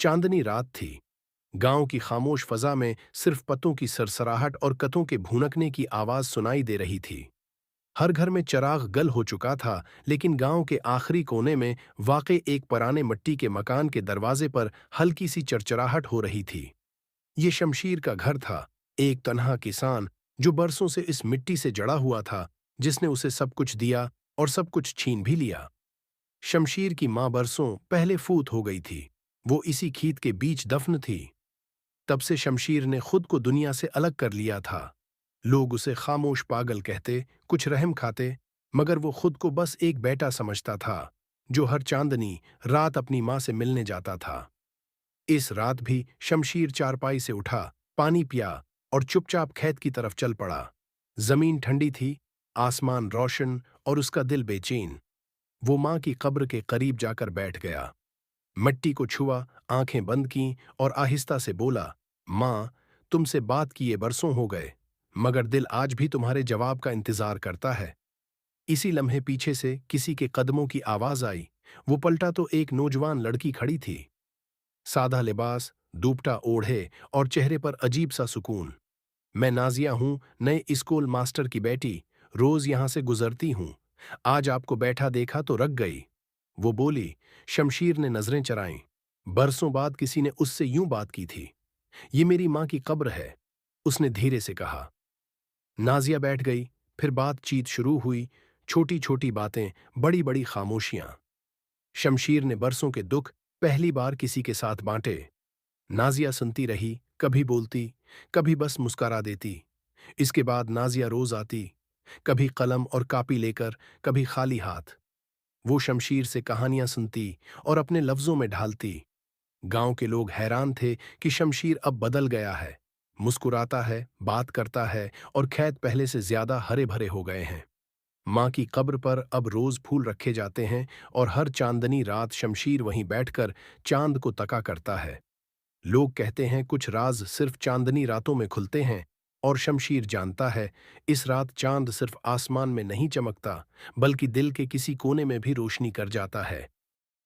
चांदनी रात थी। गांव की खामोश फजा में सिर्फ पत्तों की सरसराहट और कतों के भूनकने की आवाज सुनाई दे रही थी। हर घर में चराग गल हो चुका था, लेकिन गांव के आखिरी कोने में वाक़ई एक पुराने मिट्टी के मकान के दरवाजे पर हल्की सी चरचराहट हो रही थी। ये शमशीर का घर था, एक तन्हा किसान जो बरसों से इस मिट्टी से जड़ा हुआ था, जिसने उसे सब कुछ दिया और सब कुछ छीन भी लिया। शमशीर की मां बरसों पहले फूत हो गई थी। वो इसी खीत के बीच दफन थी। तब से शमशीर ने खुद को दुनिया से अलग कर लिया था। लोग उसे खामोश पागल कहते, कुछ रहम खाते, मगर वो खुद को बस एक बेटा समझता था, जो हर चांदनी रात अपनी मां से मिलने जाता था। इस रात भी शमशीर चारपाई से उठा, पानी पिया और चुपचाप खेत की तरफ चल पड़ा। जमीन ठंडी थी, आसमान रोशन और उसका दिल बेचैन। वो मां की कब्र के करीब जाकर बैठ गया। मिट्टी को छुआ, आंखें बंद की और आहिस्ता से बोला, मां, तुमसे बात किए बरसों हो गए, मगर दिल आज भी तुम्हारे जवाब का इंतजार करता है। इसी लम्हे पीछे से किसी के कदमों की आवाज आई। वो पलटा तो एक नौजवान लड़की खड़ी थी। सादा लिबास, दुपट्टा ओढ़े और चेहरे पर अजीब सा सुकून। मैं नाजिया हूं, नए स्कूल मास्टर की बेटी, रोज यहां से गुजरती हूं। आज आपको बैठा देखा तो रख गई। वो बोली। शमशीर ने नजरें चराईं। बरसों बाद किसी ने उससे यूं बात की थी। ये मेरी मां की कब्र है, उसने धीरे से कहा। नाजिया बैठ गई। फिर बातचीत शुरू हुई, छोटी छोटी बातें, बड़ी बड़ी खामोशियां। शमशीर ने बरसों के दुख पहली बार किसी के साथ बांटे। नाजिया सुनती रही, कभी बोलती, कभी बस मुस्कुरा देती। इसके बाद नाजिया रोज आती, कभी कलम और कापी लेकर, कभी खाली हाथ। वो शमशीर से कहानियां सुनती और अपने लफ्जों में ढालती। गांव के लोग हैरान थे कि शमशीर अब बदल गया है। मुस्कुराता है, बात करता है और खेत पहले से ज्यादा हरे भरे हो गए हैं। मां की कब्र पर अब रोज फूल रखे जाते हैं और हर चांदनी रात शमशीर वहीं बैठकर चांद को तका करता है। लोग कहते हैं कुछ राज सिर्फ चांदनी रातों में खुलते हैं, और शमशीर जानता है, इस रात चांद सिर्फ आसमान में नहीं चमकता, बल्कि दिल के किसी कोने में भी रोशनी कर जाता है।